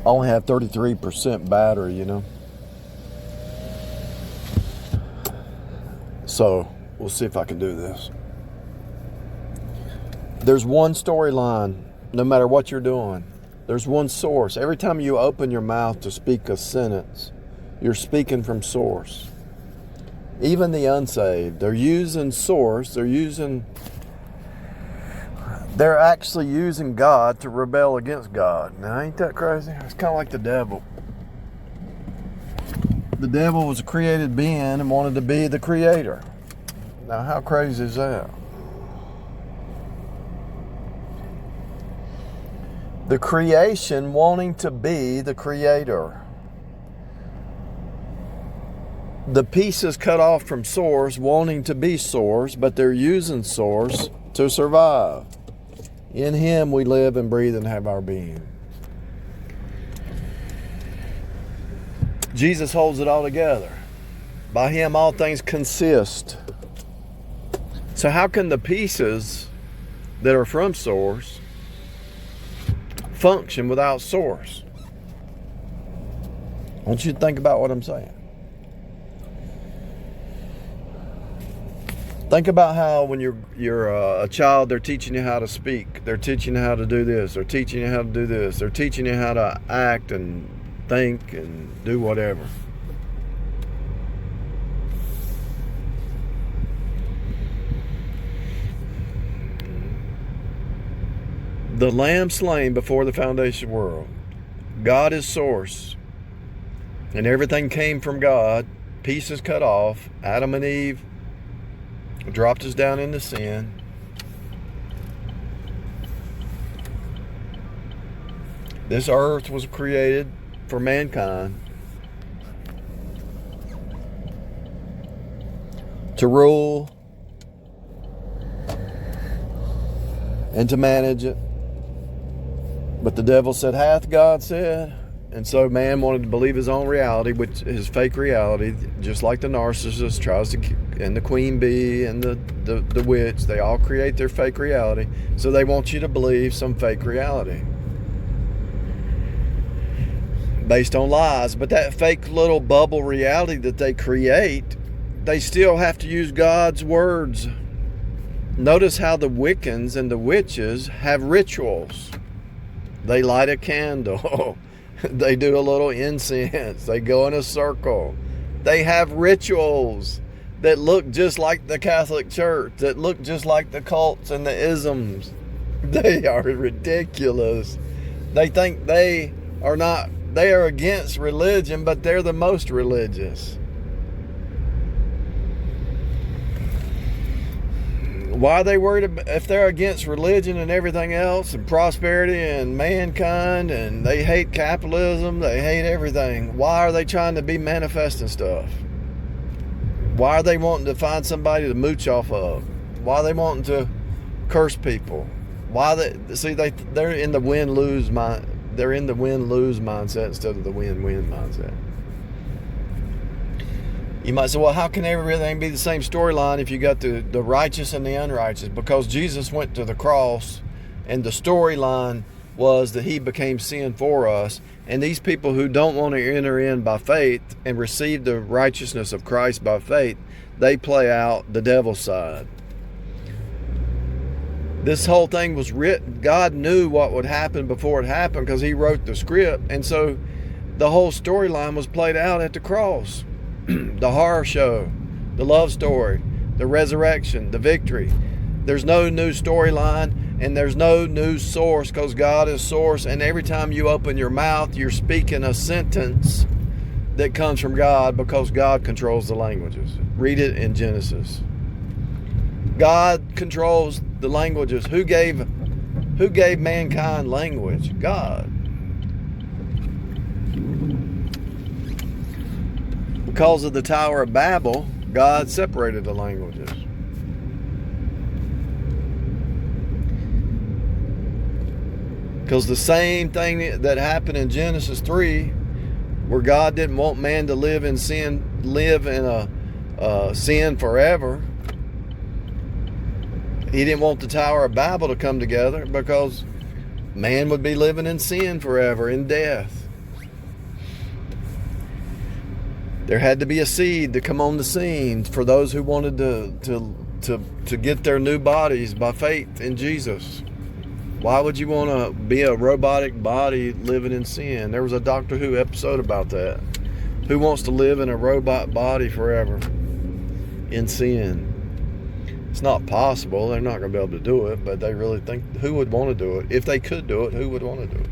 only have 33% battery, you know. So we'll see if I can do this. There's one storyline, no matter what you're doing. There's one source. Every time you open your mouth to speak a sentence, you're speaking from source. Even the unsaved, they're using source. They're actually using God to rebel against God. Now, ain't that crazy? It's kind of like the devil. The devil was a created being and wanted to be the creator. Now, how crazy is that? The creation wanting to be the creator. The pieces cut off from source wanting to be source, but they're using source to survive. In him we live and breathe and have our being. Jesus holds it all together. By him all things consist. So how can the pieces that are from source function without source? I want you to think about what I'm saying. Think about how when you're a child, they're teaching you how to speak. They're teaching you how to do this. They're teaching you how to do this. They're teaching you how to act and think and do whatever. The Lamb slain before the foundation of the world. God is source. And everything came from God. Pieces cut off. Adam and Eve dropped us down into sin. This earth was created for mankind to rule and to manage it. But the devil said, hath God said? And so man wanted to believe his own reality, which is fake reality, just like the narcissist tries to, and the queen bee and the witch, they all create their fake reality. So they want you to believe some fake reality based on lies. But that fake little bubble reality that they create, they still have to use God's words. Notice how the Wiccans and the witches have rituals. They light a candle. They do a little incense. They go in a circle. They have rituals that look just like the Catholic Church, that look just like the cults and the isms. They are ridiculous. They think they are against religion, but they're the most religious. Why are they worried about, if they're against religion and everything else and prosperity and mankind, and they hate capitalism, they hate everything, why are they trying to be manifesting stuff? Why are they wanting to find somebody to mooch off of? Why are they wanting to curse people? They're in the win-lose mindset instead of the win-win mindset. You might say, well, how can everything be the same storyline if you got the righteous and the unrighteous? Because Jesus went to the cross, and the storyline was that he became sin for us. And these people who don't want to enter in by faith and receive the righteousness of Christ by faith, they play out the devil's side. This whole thing was written. God knew what would happen before it happened because he wrote the script. And so the whole storyline was played out at the cross. The horror show, the love story, the resurrection, the victory. There's no new storyline and there's no new source because God is source. And every time you open your mouth, you're speaking a sentence that comes from God because God controls the languages. Read it in Genesis. God controls the languages. Who gave mankind language? God. Because of the Tower of Babel, God separated the languages. Because the same thing that happened in Genesis 3, where God didn't want man to live in sin forever. He didn't want the Tower of Babel to come together because man would be living in sin forever, in death. There had to be a seed to come on the scene for those who wanted to get their new bodies by faith in Jesus. Why would you want to be a robotic body living in sin? There was a Doctor Who episode about that. Who wants to live in a robot body forever in sin? It's not possible. They're not going to be able to do it, but they really think, who would want to do it? If they could do it, who would want to do it?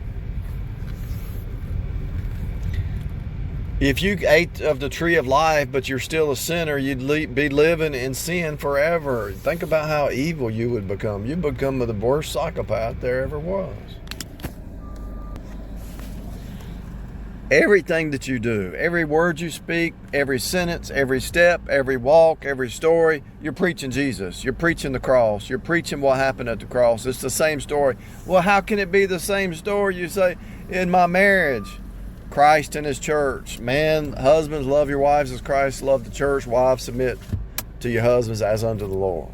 If you ate of the tree of life, but you're still a sinner, you'd be living in sin forever. Think about how evil you would become. You'd become the worst psychopath there ever was. Everything that you do, every word you speak, every sentence, every step, every walk, every story, you're preaching Jesus. You're preaching the cross. You're preaching what happened at the cross. It's the same story. Well, how can it be the same story? You say, in my marriage, Christ and his church. Man, husbands, love your wives as Christ loved the church. Wives, submit to your husbands as unto the Lord.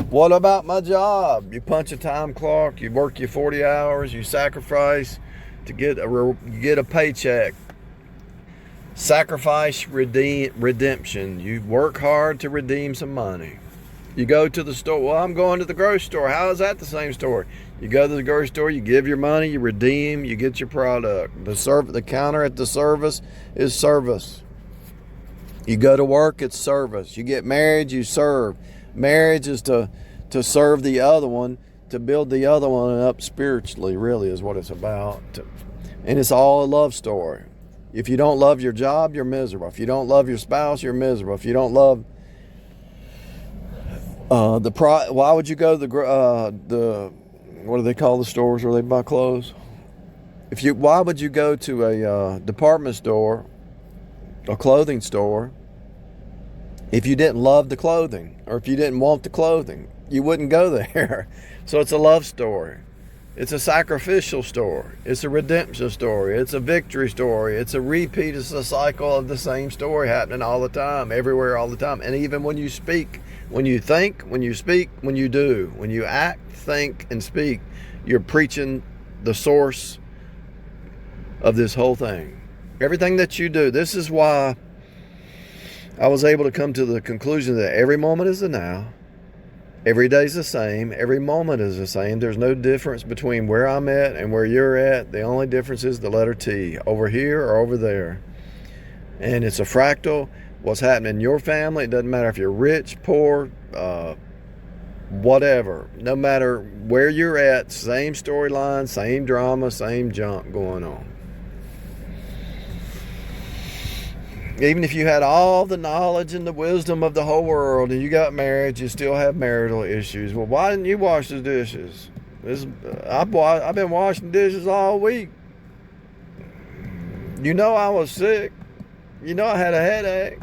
What about my job? You punch a time clock. You work your 40 hours. You sacrifice to get a paycheck. Sacrifice, redemption. You work hard to redeem some money. You go to the store. Well, I'm going to the grocery store. How is that the same story? You go to the grocery store, you give your money, you redeem, you get your product. The counter at the service is service. You go to work, it's service. You get married, you serve. Marriage is to serve the other one, to build the other one up spiritually, really is what it's about. And it's all a love story. If you don't love your job, you're miserable. If you don't love your spouse, you're miserable. If you don't love why would you go to the what do they call the stores where they buy clothes? Why would you go to a department store, a clothing store, if you didn't love the clothing, or if you didn't want the clothing? You wouldn't go there. So it's a love story. It's a sacrificial story. It's a redemption story. It's a victory story. It's a repeat. It's a cycle of the same story happening all the time, everywhere, all the time. And even when you speak, when you think, when you speak, when you do, when you act, think, and speak, you're preaching the source of this whole thing. Everything that you do. This is why I was able to come to the conclusion that every moment is the now. Every day's the same. Every moment is the same. There's no difference between where I'm at and where you're at. The only difference is the letter T, over here or over there. And it's a fractal. What's happening in your family, it doesn't matter if you're rich, poor, whatever. No matter where you're at, same storyline, same drama, same junk going on. Even if you had all the knowledge and the wisdom of the whole world and you got married, you still have marital issues. Well, why didn't you wash the dishes? I've been washing dishes all week. You know I was sick. You know I had a headache.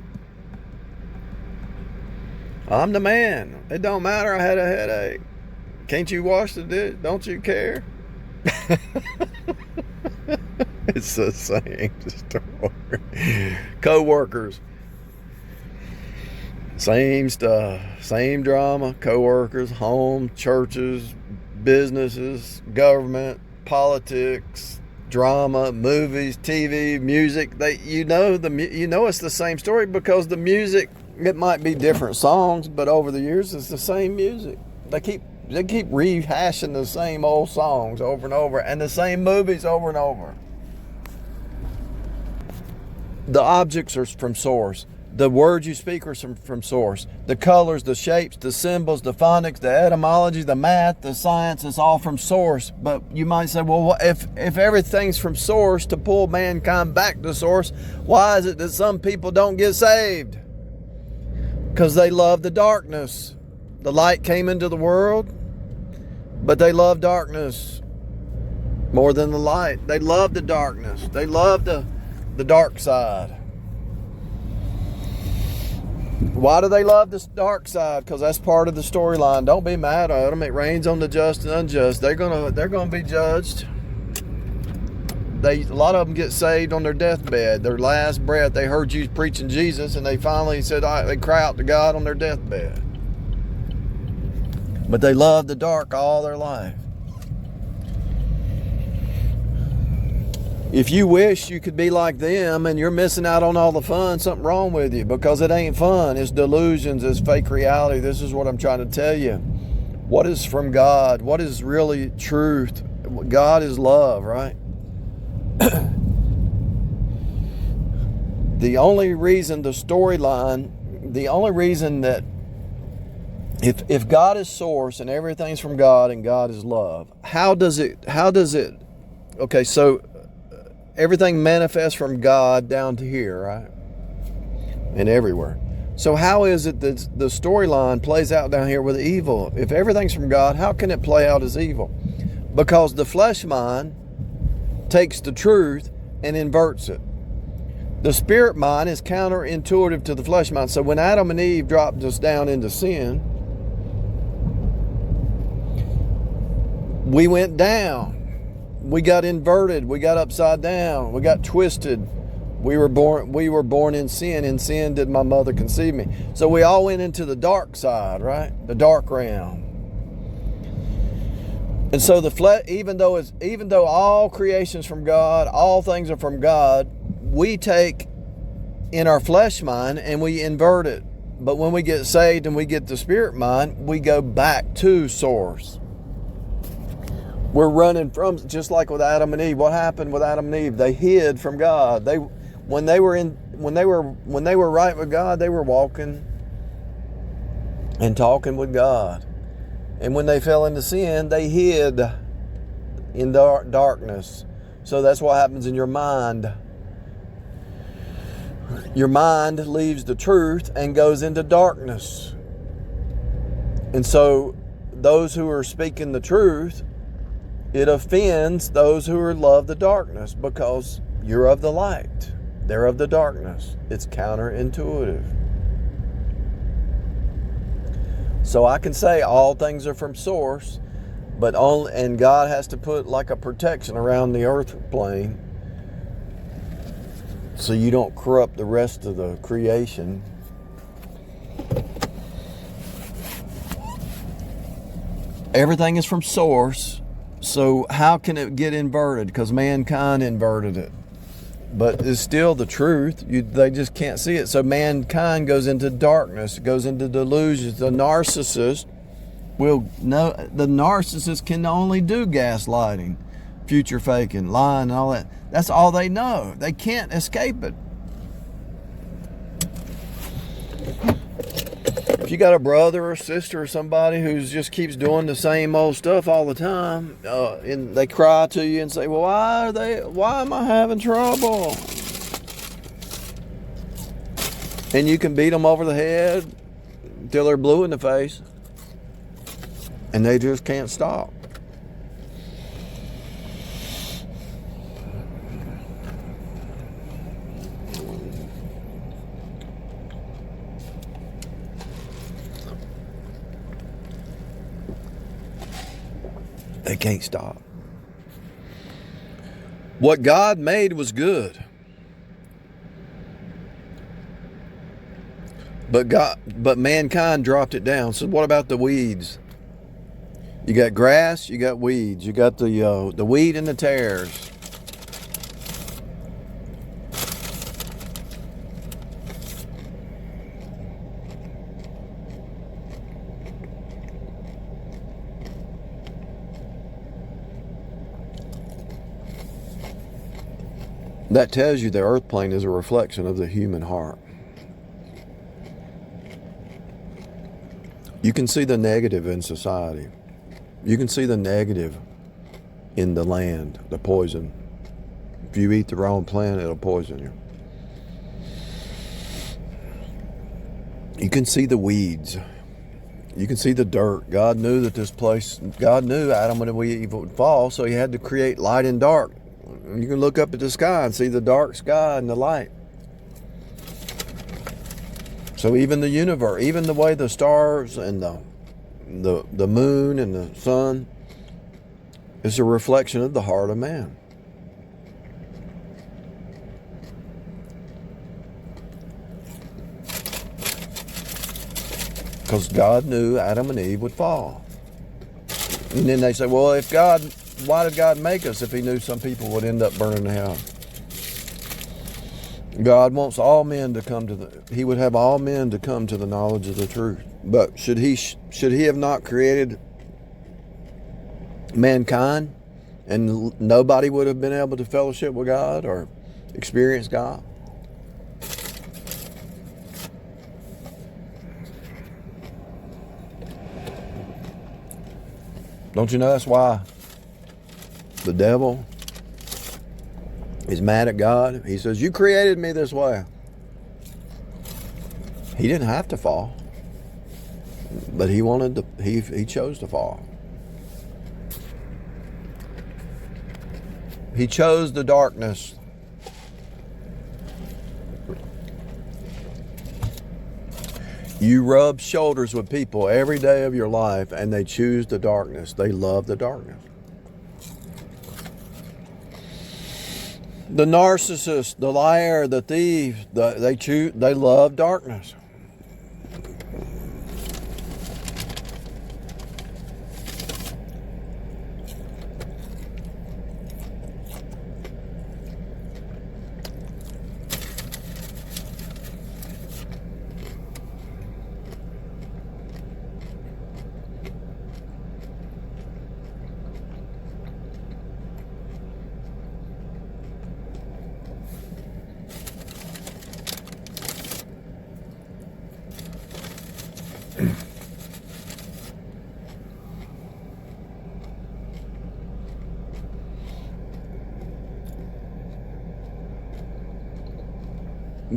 I'm the man. It don't matter, I had a headache. Can't you wash the dish? Don't you care? It's the same story. Co-workers, same stuff, same drama. Co-workers, home, churches, businesses, government, politics, drama, movies, TV, music. You know it's the same story because the music, it might be different songs, but over the years it's the same music. They keep rehashing the same old songs over and over, and the same movies over and over. The objects are from source. The words you speak are from source. The colors, the shapes, the symbols, the phonics, the etymology, the math, the science, it's all from source. But you might say, well, if everything's from source to pull mankind back to source, why is it that some people don't get saved? Because they love the darkness. The light came into the world, but they love darkness more than the light. They love the darkness. They love the dark side. Why do they love this dark side? Because that's part of the storyline. Don't be mad at them. It rains on the just and unjust. They're gonna be judged. A lot of them get saved on their deathbed. Their last breath, they heard you preaching Jesus, and they finally said, they cry out to God on their deathbed. But they love the dark all their life. If you wish you could be like them and you're missing out on all the fun, something wrong with you, because it ain't fun. It's delusions, it's fake reality. This is what I'm trying to tell you. What is from God? What is really truth? God is love, right? The only reason the storyline, the only reason that if God is source and everything's from God and God is love, how does it, okay, so everything manifests from God down to here, right? And everywhere. So how is it that the storyline plays out down here with evil? If everything's from God, how can it play out as evil? Because the flesh mind takes the truth and inverts it. The spirit mind is counterintuitive to the flesh mind. So when Adam and Eve dropped us down into sin, we went down. We got inverted. We got upside down. We got twisted. We were born in sin. In sin did my mother conceive me. So we all went into the dark side, right? The dark realm. And so the flesh, even though all creation's from God, all things are from God, we take in our flesh mind and we invert it. But when we get saved and we get the spirit mind, we go back to source. We're running from, just like with Adam and Eve. What happened with Adam and Eve? They hid from God. When they were right with God, they were walking and talking with God. And when they fell into sin, they hid in darkness. So that's what happens in your mind. Your mind leaves the truth and goes into darkness. And so those who are speaking the truth, it offends those who love the darkness, because you're of the light. They're of the darkness. It's counterintuitive. So I can say all things are from source, and God has to put like a protection around the earth plane so you don't corrupt the rest of the creation. Everything is from source. So how can it get inverted? Because mankind inverted it. But it's still the truth. They just can't see it. So mankind goes into darkness, goes into delusions. The narcissist can only do gaslighting, future faking, lying, and all that. That's all they know. They can't escape it. If you got a brother or sister or somebody who just keeps doing the same old stuff all the time, and they cry to you and say, well, why am I having trouble? And you can beat them over the head until they're blue in the face, and they just can't stop. They can't stop. What God made was good. But mankind dropped it down. So what about the weeds? You got grass, you got weeds, you got the weed and the tares. That tells you the earth plane is a reflection of the human heart. You can see the negative in society. You can see the negative in the land, the poison. If you eat the wrong plant, it'll poison you. You can see the weeds. You can see the dirt. God knew Adam and Eve would fall, so he had to create light and dark. You can look up at the sky and see the dark sky and the light. So even the universe, even the way the stars and the moon and the sun is a reflection of the heart of man. Because God knew Adam and Eve would fall. And then they say, well, if God why did God make us if he knew some people would end up burning in hell? God wants all men to come to he would have all men to come to the knowledge of the truth. But should he have not created mankind and nobody would have been able to fellowship with God or experience God? Don't you know that's why the devil is mad at God? He says, you created me this way. He didn't have to fall, but he chose to fall. He chose the darkness. You rub shoulders with people every day of your life and they choose the darkness. They love the darkness. The narcissist, the liar, the thief, they love darkness.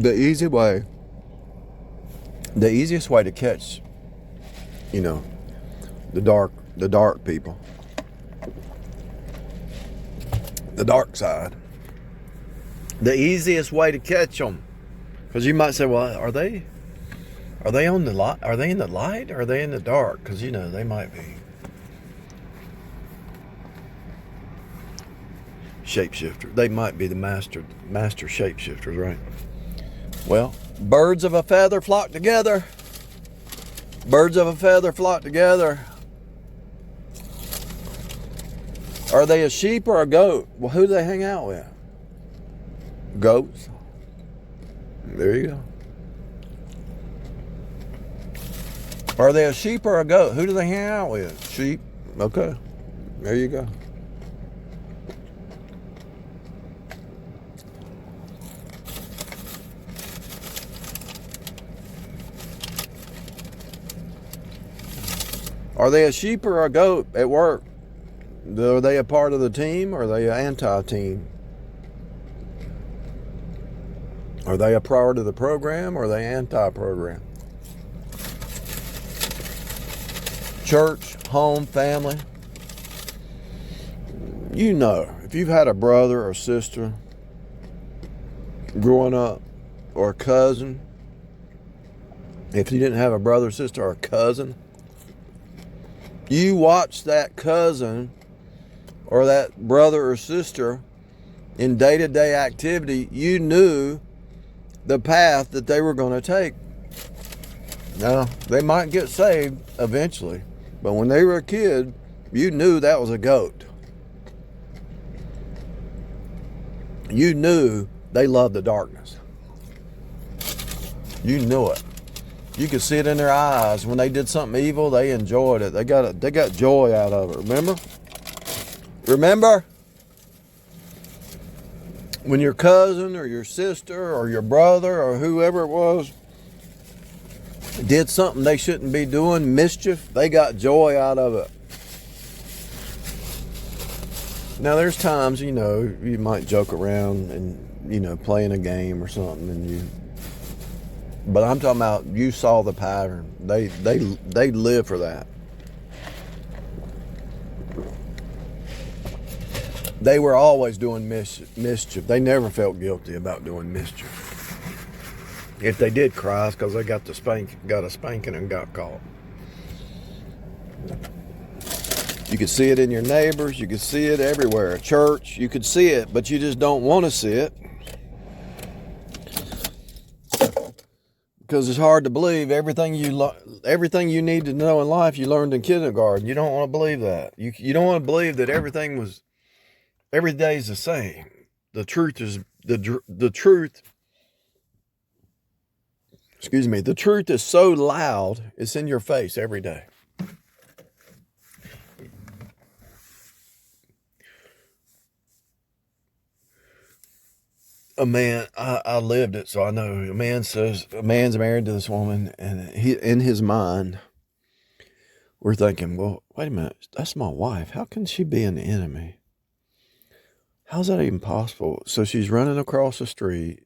The easiest way to catch, the dark people, the dark side. The easiest way to catch them, because you might say, well, are they on the light? Are they in the light? Or are they in the dark? Because they might be shapeshifter. They might be the master shapeshifters, right? Well, birds of a feather flock together. Birds of a feather flock together. Are they a sheep or a goat? Well, who do they hang out with? Goats. There you go. Are they a sheep or a goat? Who do they hang out with? Sheep. Okay. There you go. Are they a sheep or a goat at work? Are they a part of the team or are they an anti-team? Are they a part of the program or are they anti-program? Church, home, family. If you've had a brother or sister growing up or a cousin, if you didn't have a brother or sister or a cousin, you watched that cousin or that brother or sister in day-to-day activity, you knew the path that they were going to take. Now, they might get saved eventually, but when they were a kid, you knew that was a goat. You knew they loved the darkness. You knew it. You could see it in their eyes. When they did something evil, they enjoyed it. They got joy out of it. Remember? When your cousin or your sister or your brother or whoever it was did something they shouldn't be doing, mischief, they got joy out of it. Now there's times, you might joke around and, playing a game or something but I'm talking about you saw the pattern. They live for that. They were always doing mischief. They never felt guilty about doing mischief. If they did cry, it's because they got a spanking and got caught. You could see it in your neighbors. You could see it everywhere. At church, you could see it, but you just don't want to see it. Because it's hard to believe everything you need to know in life you learned in kindergarten. You don't want to believe that. You don't want to believe that every day is the same. The truth is the truth. Excuse me. The truth is so loud, it's in your face every day. A man, I lived it, so I know. A man's married to this woman, and in his mind, we're thinking, well, wait a minute, that's my wife. How can she be an enemy? How's that even possible? So she's running across the street,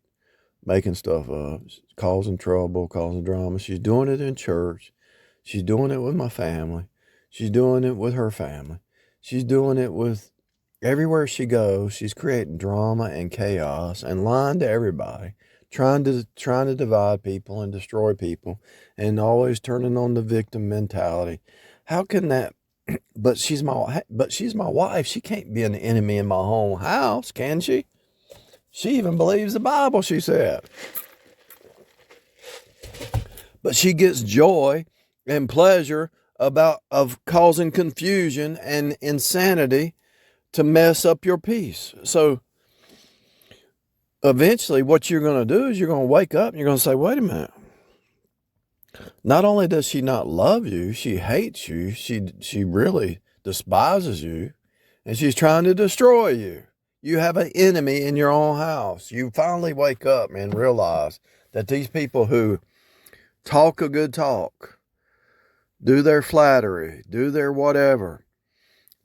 making stuff up, causing trouble, causing drama. She's doing it in church. She's doing it with my family. She's doing it with her family. She's doing it with everywhere she goes. She's creating drama and chaos and lying to everybody, trying to divide people and destroy people, and always turning on the victim mentality. How can that? But she's my wife. She can't be an enemy in my home house, can she? She even believes the Bible, she said. But she gets joy and pleasure of causing confusion and insanity to mess up your peace. So eventually what you're going to do is you're going to wake up and you're going to say, wait a minute. Not only does she not love you, she hates you. She really despises you, and she's trying to destroy you. You have an enemy in your own house. You finally wake up and realize that these people who talk a good talk, do their flattery, do their whatever,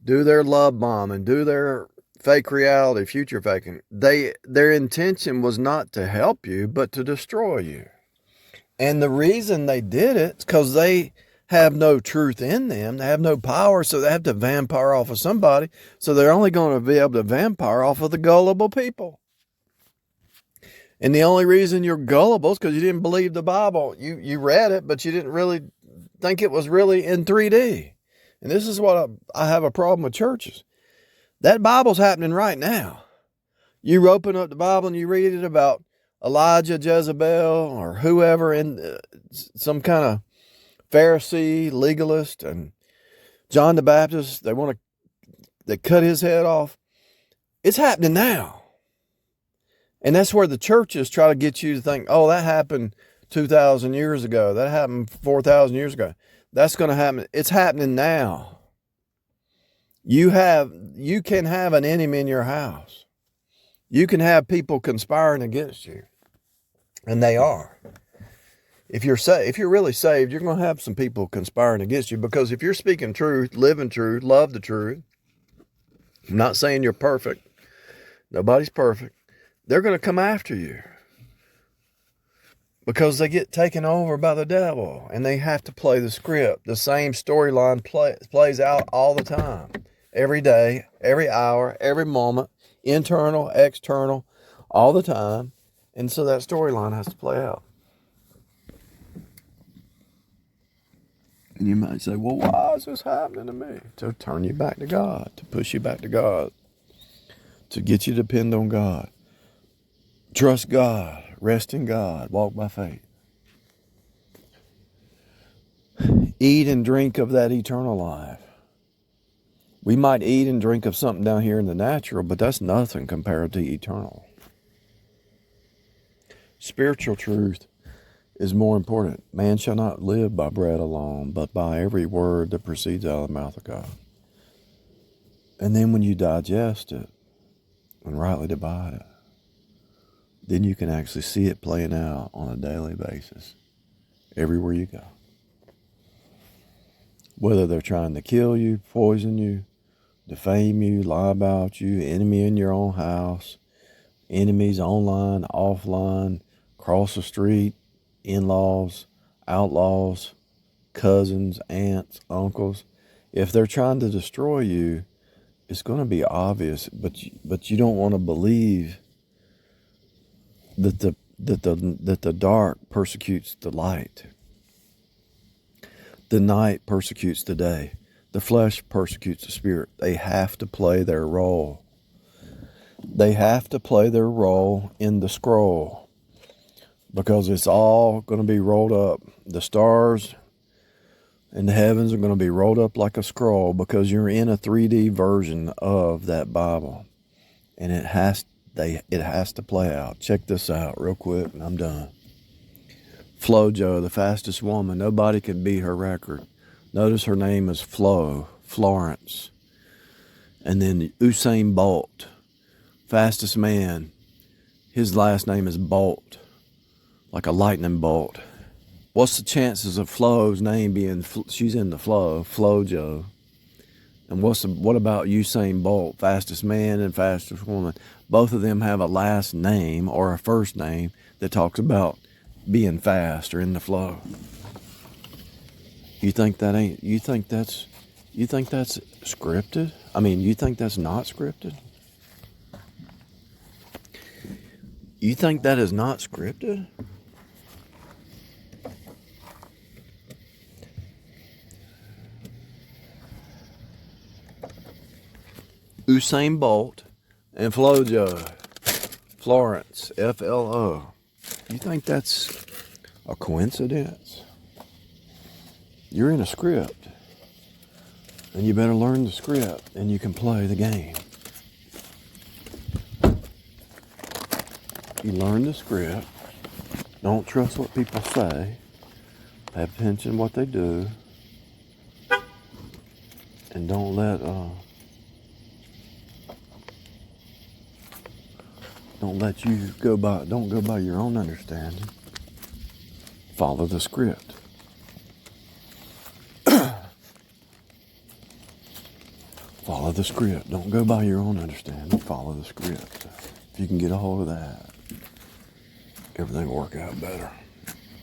do their love bombing, do their fake reality, future faking, their intention was not to help you, but to destroy you. And the reason they did it is because they have no truth in them. They have no power, so they have to vampire off of somebody. So they're only going to be able to vampire off of the gullible people. And the only reason you're gullible is because you didn't believe the Bible. You read it, but you didn't really think it was really in 3D. And this is what I have a problem with churches. That Bible's happening right now. You open up the Bible and you read it about Elijah, Jezebel, or whoever in some kind of Pharisee, legalist, and John the Baptist, they cut his head off. It's happening now. And that's where the churches try to get you to think, oh, that happened 2,000 years ago. That happened 4,000 years ago. That's going to happen. It's happening now. You can have an enemy in your house. You can have people conspiring against you. And they are. If you're really saved, you're going to have some people conspiring against you, because if you're speaking truth, living truth, love the truth, I'm not saying you're perfect. Nobody's perfect. They're going to come after you because they get taken over by the devil and they have to play the script. The same storyline plays out all the time, every day, every hour, every moment, internal, external, all the time. And so that storyline has to play out. And you might say, well, why is this happening to me? To turn you back to God, to push you back to God, to get you to depend on God. Trust God, rest in God, walk by faith. Eat and drink of that eternal life. We might eat and drink of something down here in the natural, but that's nothing compared to eternal. Spiritual truth is more important. Man shall not live by bread alone, but by every word that proceeds out of the mouth of God. And then when you digest it and rightly divide it, then you can actually see it playing out on a daily basis, everywhere you go. Whether they're trying to kill you, poison you, defame you, lie about you, enemy in your own house, enemies online, offline, across the street, in-laws, outlaws, cousins, aunts, uncles. If they're trying to destroy you, it's going to be obvious, but you don't want to believe that the dark persecutes the light. The night persecutes the day. The flesh persecutes the spirit. They have to play their role. They have to play their role in the scroll. because it's all going to be rolled up. The stars in the heavens are going to be rolled up like a scroll, because you're in a 3D version of that Bible, and it has to play out. Check this out real quick, and I'm done. FloJo, the fastest woman, nobody can beat her record. Notice her name is Florence. And then Usain Bolt, fastest man, his last name is Bolt, like a lightning bolt. What's the chances of Flo's name being, she's in the FloJo? And what about Usain Bolt, fastest man and fastest woman? Both of them have a last name or a first name that talks about being fast or in the flow. You think that's scripted? I mean, you think that's not scripted? You think that is not scripted? Usain Bolt and FloJo, Florence, FLO. You think that's a coincidence? You're in a script, and you better learn the script, and you can play the game. You learn the script. Don't trust what people say. Pay attention to what they do, and don't go by your own understanding. Follow the script. Follow the script. Don't go by your own understanding. Follow the script. If you can get a hold of that, everything will work out better.